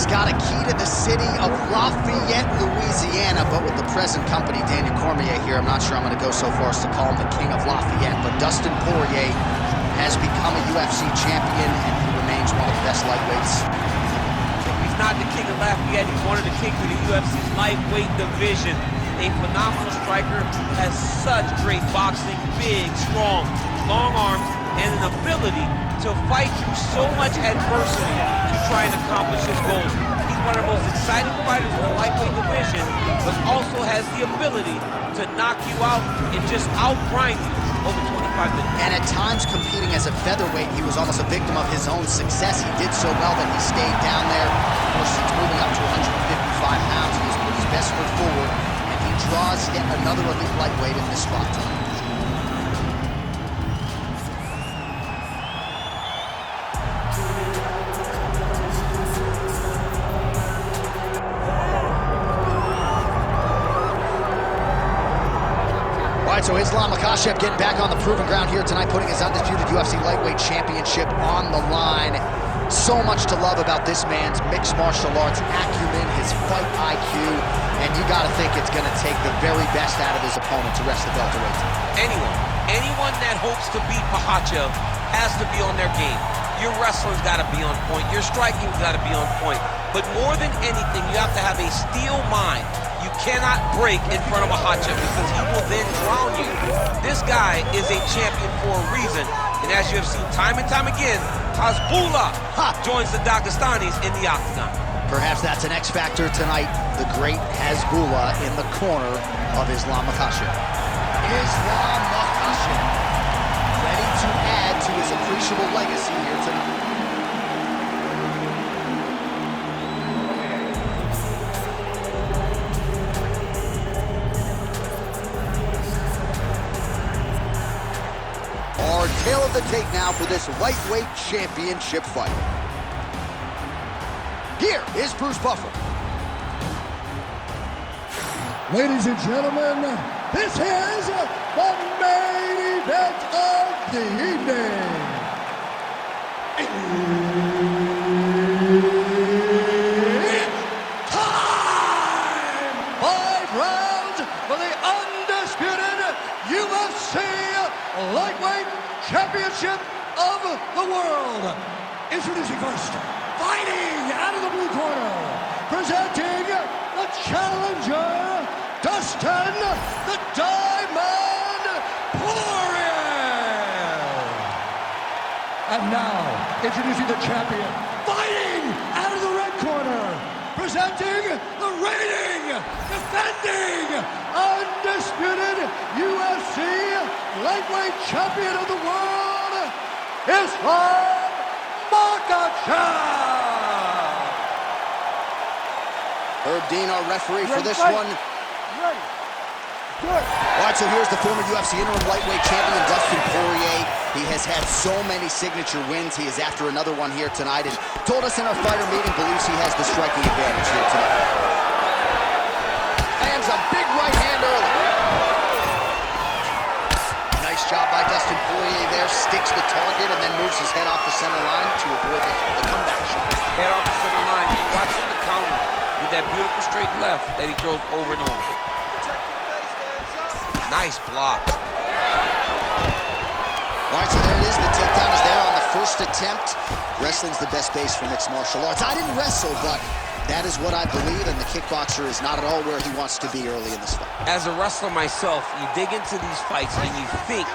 He's got a key to the city of Lafayette, Louisiana, but with the present company, Daniel Cormier here, I'm not sure I'm going to go so far as to call him the king of Lafayette, but Dustin Poirier has become a UFC champion, and he remains one of the best lightweights. He's not the king of Lafayette, he's one of the kings of the UFC's lightweight division. A phenomenal striker, has such great boxing, big, strong, long arms, and an ability to fight through so much adversity to try and accomplish his goals. He's one of the most exciting fighters in the lightweight division, but also has the ability to knock you out and just outgrind you over 25 minutes. And at times, competing as a featherweight, he was almost a victim of his own success. He did so well that he stayed down there. Of course, since moving up to 155 pounds, he has put his best foot forward, and he draws yet another elite lightweight in this spot tonight. So Islam Makhachev getting back on the proving ground here tonight, putting his undisputed UFC lightweight championship on the line. So much to love about this man's mixed martial arts acumen, his fight IQ, and you gotta think it's gonna take the very best out of his opponent to wrest the welterweight. Anyone that hopes to beat Makhachev has to be on their game. Your wrestling's gotta be on point, your striking's gotta be on point, but more than anything, you have to have a steel mind. You cannot break in front of Makhachev because he will then drown you. This guy is a champion for a reason, and as you have seen time and time again, Hasbullah joins the Dagestanis in the octagon. Perhaps that's an X factor tonight, the great Hasbullah in the corner of Islam Makhachev. Islam Makhachev, ready to add to his appreciable legacy here tonight. Our tail of the tape now for this lightweight championship fight. Here is Bruce Buffer. Ladies and gentlemen, this is the main event of the evening. It's time! 5 rounds for the undisputed UFC Lightweight Championship of the world. Introducing first, fighting out of the blue corner, presenting the challenger, Dustin the Diamond Poirier. And now, introducing the champion, fighting out of the red corner, presenting the reigning, defending, undisputed UFC lightweight champion of the world, Islam Makhachev. Herb Dean, our referee for this one. Ready. Good. All right, so here's the former UFC interim lightweight champion, Dustin Poirier. He has had so many signature wins. He is after another one here tonight and told us in our fighter meeting believes he has the striking advantage here tonight. Lands a big right hand early. Nice job by Dustin Poirier there. Sticks the target and then moves his head off the center line to avoid the comeback shot. Head off the center line, watching the counter with that beautiful straight left that he throws over and over. Nice block. All right, so there it is. The takedown is there on the first attempt. Wrestling's the best base for mixed martial arts. I didn't wrestle, but that is what I believe, and the kickboxer is not at all where he wants to be early in this fight. As a wrestler myself, you dig into these fights and you think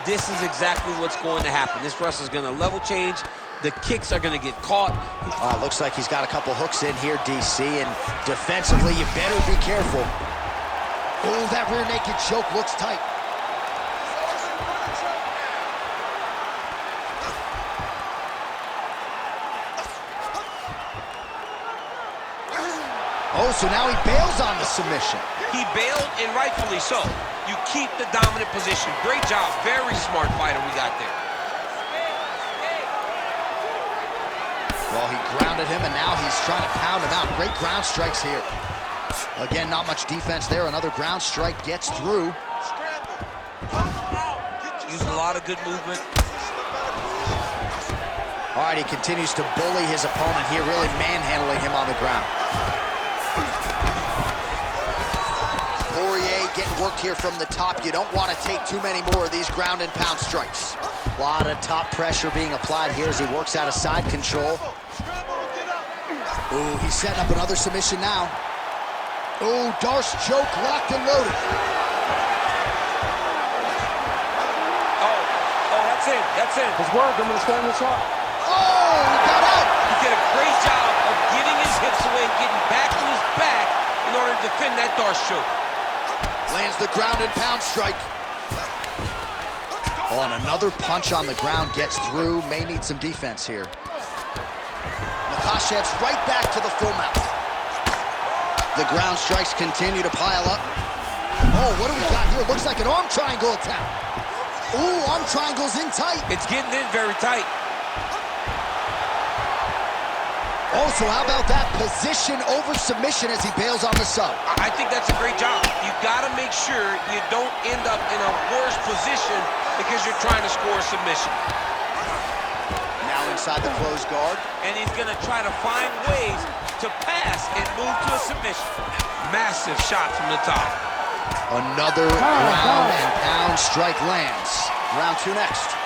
this is exactly what's going to happen. This wrestler's going to level change. The kicks are going to get caught. Looks like he's got a couple hooks in here, DC, and defensively, you better be careful. Oh, that rear naked choke looks tight. Oh, so now he bails on the submission. He bailed, and rightfully so. You keep the dominant position. Great job. Very smart fighter we got there. Well, he grounded him, and now he's trying to pound him out. Great ground strikes here. Again, not much defense there. Another ground strike gets through. Used a lot of good movement. All right, he continues to bully his opponent here, really manhandling him on the ground. Poirier getting worked here from the top. You don't want to take too many more of these ground and pound strikes. A lot of top pressure being applied here as he works out of side control. Ooh, he's setting up another submission now. Ooh, Darce choke locked and loaded. Oh, that's it, that's it. His work, I'm gonna stand this up. Oh, he got out. He did a great job of getting his hips away, getting back to his back in order to defend that Darce choke. Lands the ground and pound strike. Oh, and another punch on the ground gets through. May need some defense here. Makhachev's right back to the full mount. The ground strikes continue to pile up. Oh, what do we got here? Looks like an arm triangle attack. Ooh, arm triangle's in tight. It's getting in very tight. Oh, so how about that position over submission as he bails on the sub? I think that's a great job. You gotta make sure you don't end up in a worse position because you're trying to score a submission. Now inside the closed guard. And he's gonna try to find ways to pass and move to a submission. Massive shot from the top. Another ground and pound strike lands. Round 2 next.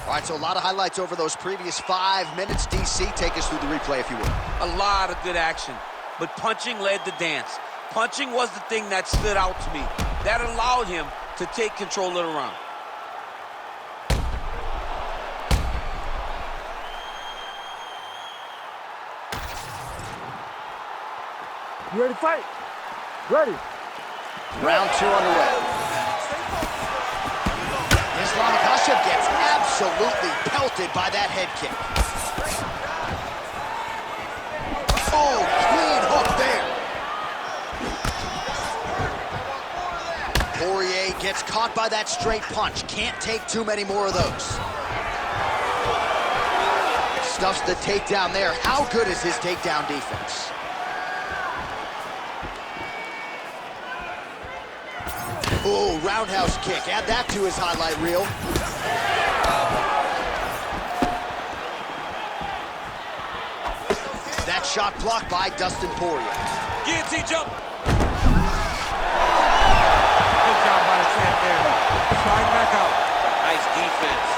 All right, so a lot of highlights over those previous 5 minutes. DC, take us through the replay, if you would. A lot of good action, but punching led the dance. Punching was the thing that stood out to me. That allowed him to take control of the round. You ready to fight? Ready. Round 2 underway. Makhachev gets absolutely pelted by that head kick. Oh, clean hook there. Poirier gets caught by that straight punch. Can't take too many more of those. Stuffs the takedown there. How good is his takedown defense? Oh, roundhouse kick. Add that to his highlight reel. That shot blocked by Dustin Poirier. Guillotine jump. Good job by the champ there. Slide back out. Nice defense.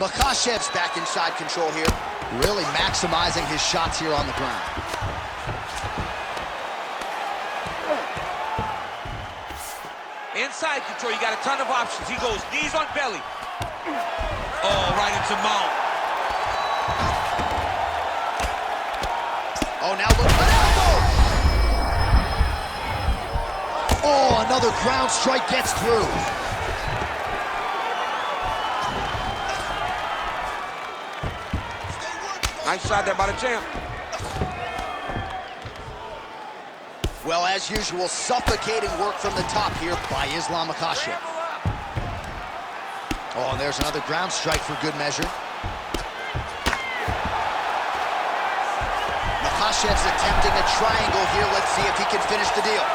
Makhachev's back inside control here. Really maximizing his shots here on the ground. Inside control, you got a ton of options. He goes knees on belly. Oh, right into mount. Oh, now look at elbow! Oh, another ground strike gets through. Nice shot there by the champ. Well, as usual, suffocating work from the top here by Islam Makhachev. Oh, and there's another ground strike for good measure. Makhachev's attempting a triangle here. Let's see if he can finish the deal.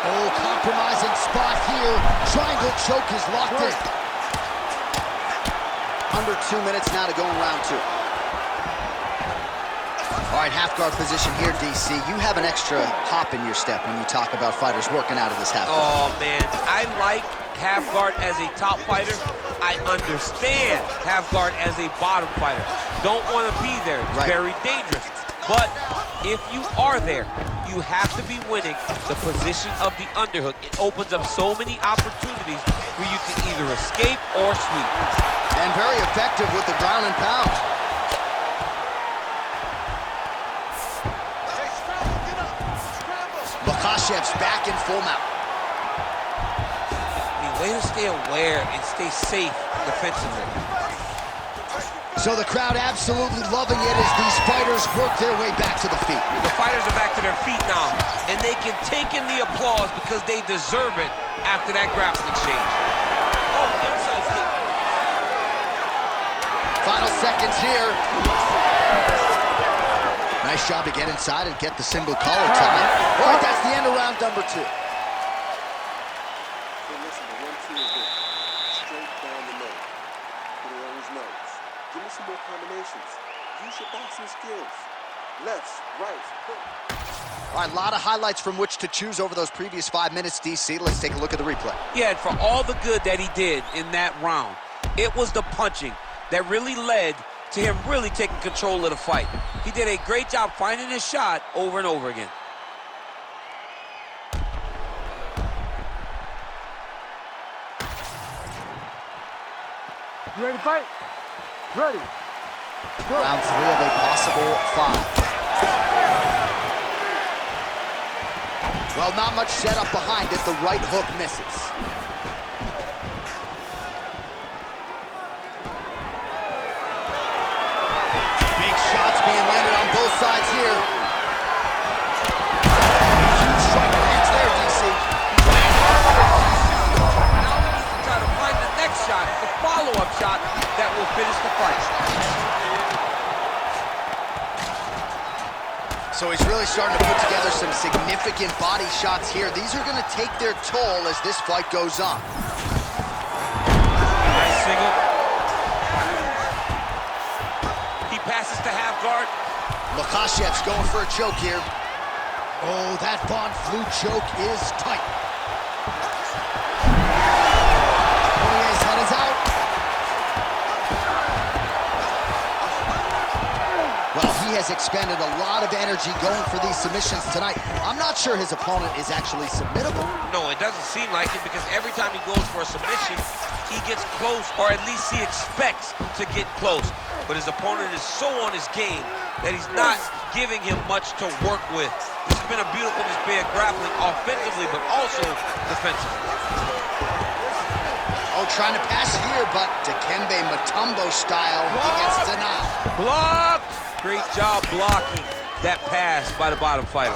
Oh, compromising spot here. Triangle choke is locked in. Under 2 minutes now to go in round 2. All right, half guard position here, DC. You have an extra hop in your step when you talk about fighters working out of this half guard. Oh, man. I like half guard as a top fighter. I understand half guard as a bottom fighter. Don't want to be there. It's very dangerous. But if you are there, you have to be winning the position of the underhook. It opens up so many opportunities where you can either escape or sweep. And very effective with the ground and pound. Makhachev's back in full mount. I mean, way to stay aware and stay safe defensively. So the crowd absolutely loving it as these fighters work their way back to the feet. The fighters are back to their feet now, and they can take in the applause because they deserve it after that grappling exchange. Oh, inside kick. Final seconds here. Nice job to get inside and get the single collar tie. All right, that's the end of round number 2. Hey, listen, the 1-2 is good. Straight down the middle. Put it on his nose. Give me some more combinations. Use your boxing skills. Lefts, rights, hook. All right, a lot of highlights from which to choose over those previous 5 minutes, DC. Let's take a look at the replay. Yeah, and for all the good that he did in that round, it was the punching that really led to him really taking control of the fight. He did a great job finding his shot over and over again. You ready to fight? Ready. Go. Round 3 of a possible 5. Well, not much setup behind it. The right hook misses. Big shots being landed on both sides here. Huge strike lands there, DC. Now he needs to try to find the next shot, the follow-up shot that will finish the fight. So he's really starting to put together some significant body shots here. These are going to take their toll as this fight goes on. Nice single. He passes to half guard. Makhachev's going for a choke here. Oh, that Von Flue choke is tight. Poirier's head is out. Well, he has expended a lot of energy going for these submissions tonight. I'm not sure his opponent is actually submittable. No, it doesn't seem like it because every time he goes for a submission, he gets close, or at least he expects to get close. But his opponent is so on his game that he's not giving him much to work with. This has been a beautiful display of grappling offensively, but also defensively. Oh, trying to pass here, but Dikembe Mutombo style, he gets denied. Blocked! Great job blocking that pass by the bottom fighter.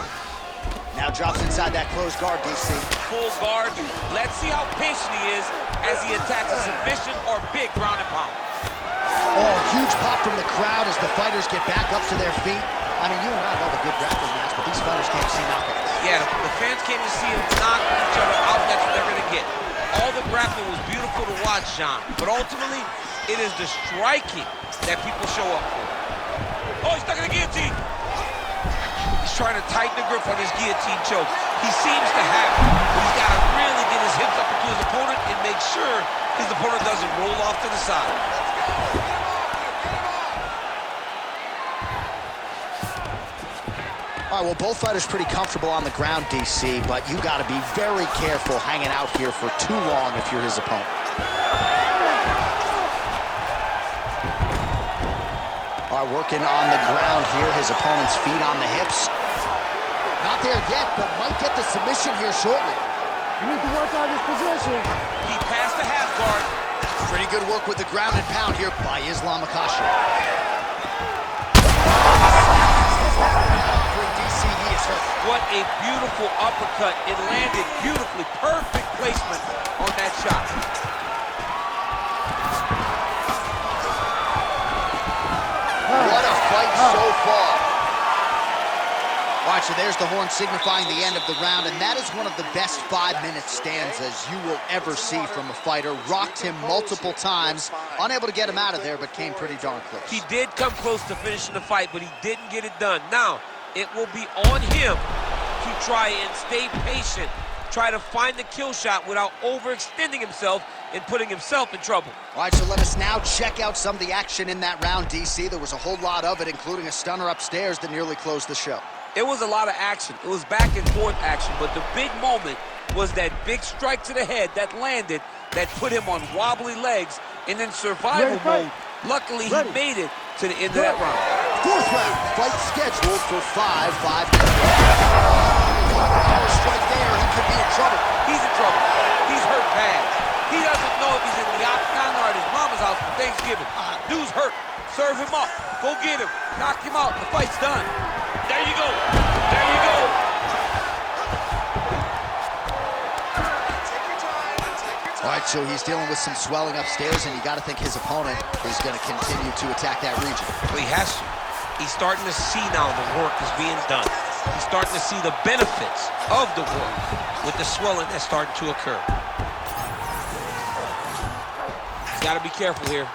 Now drops inside that closed guard, DC. Full guard. Let's see how patient he is as he attacks a submission or big ground and pound. Oh, huge pop from the crowd as the fighters get back up to their feet. I mean, you and I love a good grappling match, but these fighters can't see knockouts. Yeah, the fans came to see them knock each other out. That's what they're going to get. All the grappling was beautiful to watch, John, but ultimately, it is the striking that people show up for. Oh, he's stuck in the guillotine. He's trying to tighten the grip on his guillotine choke. He seems to have it, but he's got to really get his hips up into his opponent and make sure his opponent doesn't roll off to the side. All right, well, both fighters pretty comfortable on the ground, DC, but you got to be very careful hanging out here for too long if you're his opponent. All right, working on the ground here, his opponent's feet on the hips. Not there yet, but might get the submission here shortly. You need to work on this position. He passed the half guard. Pretty good work with the ground and pound here by Islam Makhachev. What a beautiful uppercut. It landed beautifully. Perfect placement on that shot. What a fight so far. All right, so there's the horn signifying the end of the round, and that is one of the best 5-minute stanzas you will ever see from a fighter. Rocked him multiple times, unable to get him out of there, but came pretty darn close. He did come close to finishing the fight, but he didn't get it done. Now, it will be on him to try and stay patient, try to find the kill shot without overextending himself and putting himself in trouble. All right, so let us now check out some of the action in that round, DC. There was a whole lot of it, including a stunner upstairs that nearly closed the show. It was a lot of action. It was back and forth action, but the big moment was that big strike to the head that landed, that put him on wobbly legs, and then survival mode. Luckily, he made it to the end of that round. Fourth round, fight scheduled for 5 minutes. Power strike there, he could be in trouble. He's in trouble. He's hurt bad. He doesn't know if he's in the octagon or at his mama's house for Thanksgiving. Dude's hurt. Serve him up. Go get him. Knock him out. The fight's done. There you go. There you go. All right, so he's dealing with some swelling upstairs, and you got to think his opponent is going to continue to attack that region. Well, he has to. He's starting to see now the work is being done. He's starting to see the benefits of the work with the swelling that's starting to occur. He's got to be careful here.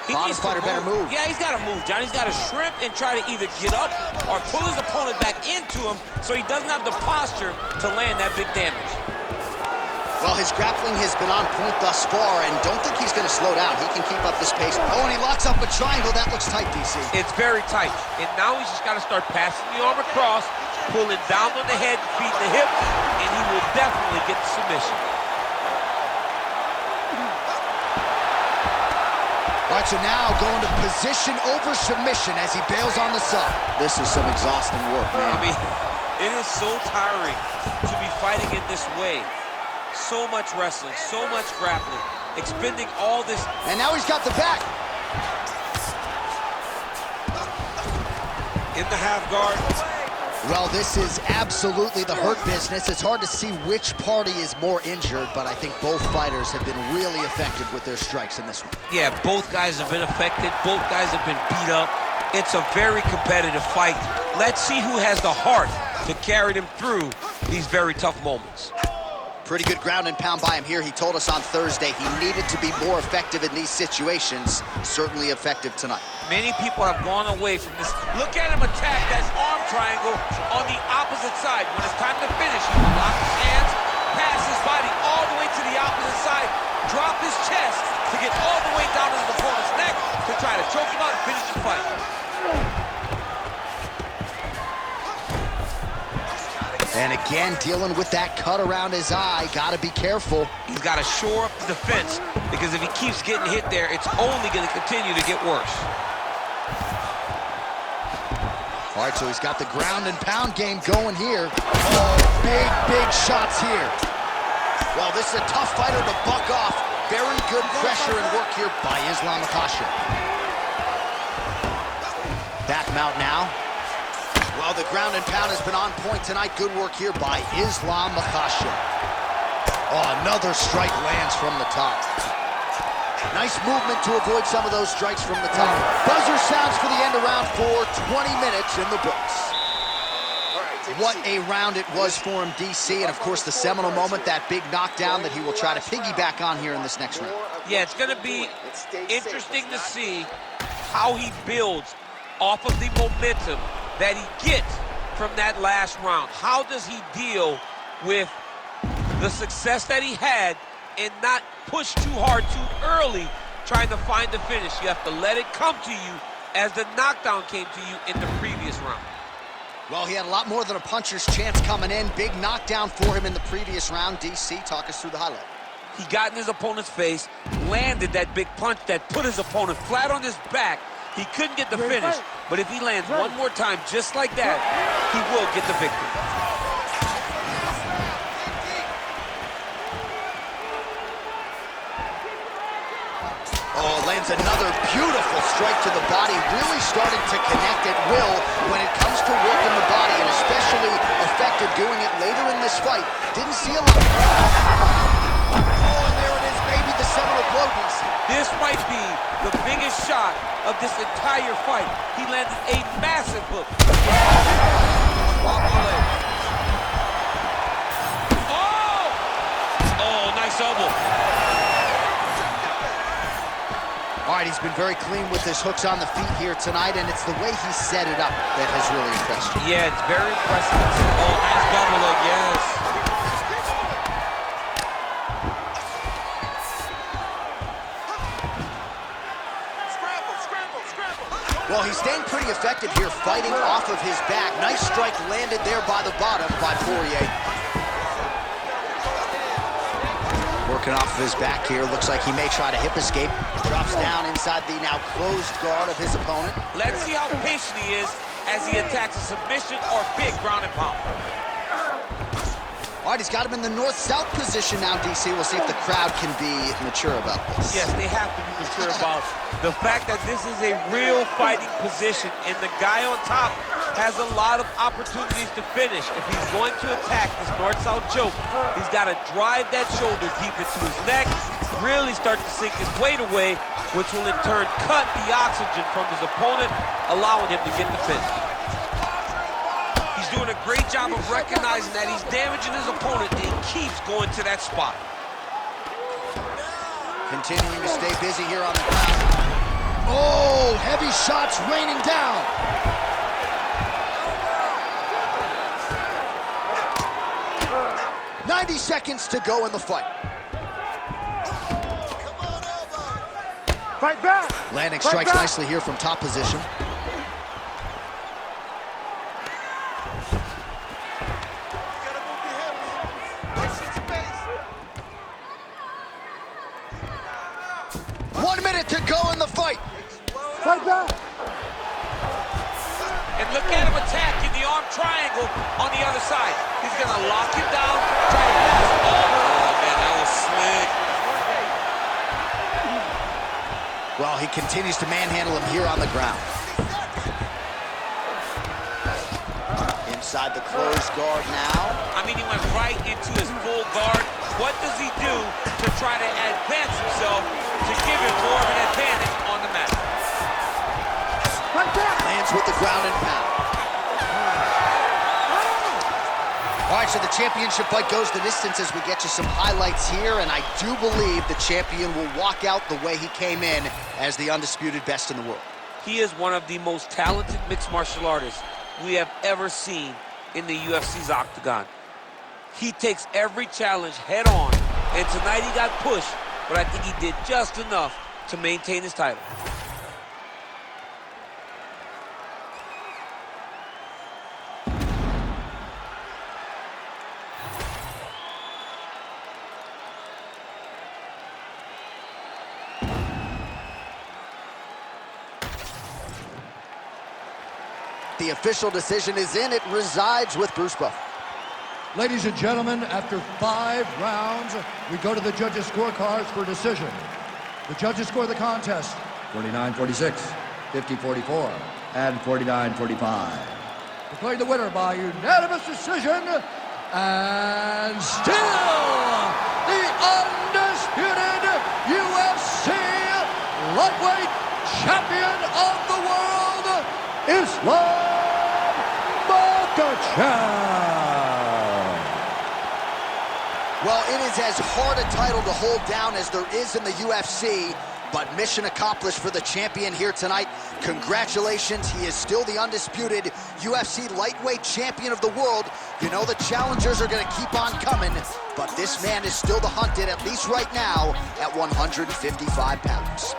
He Bottom fighter better move. Yeah, he's got to move, John. He's got to shrimp and try to either get up or pull his opponent back into him so he doesn't have the posture to land that big damage. Well, his grappling has been on point thus far, and don't think he's going to slow down. He can keep up this pace. Oh, and he locks up a triangle. That looks tight, DC. It's very tight. And now he's just got to start passing the arm across, pulling down on the head, feet the hips, and he will definitely get the submission. All right, so now going to position over submission as he bails on the sub. This is some exhausting work, man. I mean, it is so tiring to be fighting in this way. So much wrestling, so much grappling, expending all this. And now he's got the back. In the half guard. Well, this is absolutely the hurt business. It's hard to see which party is more injured, but I think both fighters have been really effective with their strikes in this one. Yeah, both guys have been affected. Both guys have been beat up. It's a very competitive fight. Let's see who has the heart to carry them through these very tough moments. Pretty good ground and pound by him here. He told us on Thursday he needed to be more effective in these situations. Certainly effective tonight. Many people have gone away from this. Look at him attack that arm triangle on the opposite side. When it's time to finish, he will lock his hands, pass his body all the way to the opposite side, drop his chest to get all the way down to his opponent's neck to try to choke him out and finish the fight. And again, dealing with that cut around his eye. Got to be careful. He's got to shore up the defense, because if he keeps getting hit there, it's only going to continue to get worse. All right, so he's got the ground and pound game going here. Oh, big shots here. Well, this is a tough fighter to buck off. Very good pressure and work here by Islam Makhachev. Back mount now. Well, the ground and pound has been on point tonight. Good work here by Islam Makhachev. Oh, another strike lands from the top. Nice movement to avoid some of those strikes from the top. Buzzer sounds for the end of round 4, 20 minutes in the books. What a round it was for him, DC, and of course the seminal moment, that big knockdown that he will try to piggyback on here in this next round. Yeah, it's going to be interesting to see how he builds off of the momentum that he gets from that last round. How does he deal with the success that he had and not push too hard too early trying to find the finish? You have to let it come to you as the knockdown came to you in the previous round. Well, he had a lot more than a puncher's chance coming in. Big knockdown for him in the previous round. DC, talk us through the highlight. He got in his opponent's face, landed that big punch that put his opponent flat on his back. He couldn't get the finish, but if he lands one more time just like that, he will get the victory. Oh, lands another beautiful strike to the body. Really starting to connect at will when it comes to working the body, and especially effective doing it later in this fight. Didn't see a lot. Oh, and there it is, maybe the seminal blow, DC. This might be the biggest shot of this entire fight. He landed a massive hook. Oh, nice elbow. All right, he's been very clean with his hooks on the feet here tonight, and it's the way he set it up that has really impressed you. Yeah, it's very impressive. Oh, nice double leg, yes. Well, he's staying pretty effective here, fighting off of his back. Nice strike landed there by the bottom by Poirier. Working off of his back here. Looks like he may try to hip escape. Drops down inside the now closed guard of his opponent. Let's see how patient he is as he attacks a submission or big ground and pound. All right, he's got him in the north-south position now, DC. We'll see if the crowd can be mature about this. Yes, they have to be mature about the fact that this is a real fighting position, and the guy on top has a lot of opportunities to finish. If he's going to attack this north-south choke, he's got to drive that shoulder deep into his neck, really start to sink his weight away, which will in turn cut the oxygen from his opponent, allowing him to get the finish. He's doing a great job of recognizing that he's damaging his opponent and keeps going to that spot. Continuing to stay busy here on the ground. Oh, heavy shots raining down. "90 seconds to go in the fight." Fight back! Landing strikes nicely here from top position. To go in the fight. Fight back! And look at him attacking the arm triangle on the other side. He's gonna lock him down, try to pass. Oh man, that was slick. Well, he continues to manhandle him here on the ground. Inside the closed guard now. I mean, he went right into his full guard. What does he do to try to advance himself to give him more of an advantage on the mat? Lands with the ground and pound. All right, so the championship fight goes the distance as we get you some highlights here, and I do believe the champion will walk out the way he came in as the undisputed best in the world. He is one of the most talented mixed martial artists we have ever seen in the UFC's octagon. He takes every challenge head on, and tonight he got pushed, but I think he did just enough to maintain his title. The official decision is in. It resides with Bruce Buffer. Ladies and gentlemen, after 5 rounds, we go to the judges' scorecards for decision. The judges score the contest 49-46, 50-44, and 49-45. Declared the winner by unanimous decision, and still the undisputed UFC lightweight champion of the world, Islam Makhachev. Well, it is as hard a title to hold down as there is in the UFC, but mission accomplished for the champion here tonight. Congratulations, he is still the undisputed UFC lightweight champion of the world. You know the challengers are going to keep on coming, but this man is still the hunted, at least right now, at 155 pounds.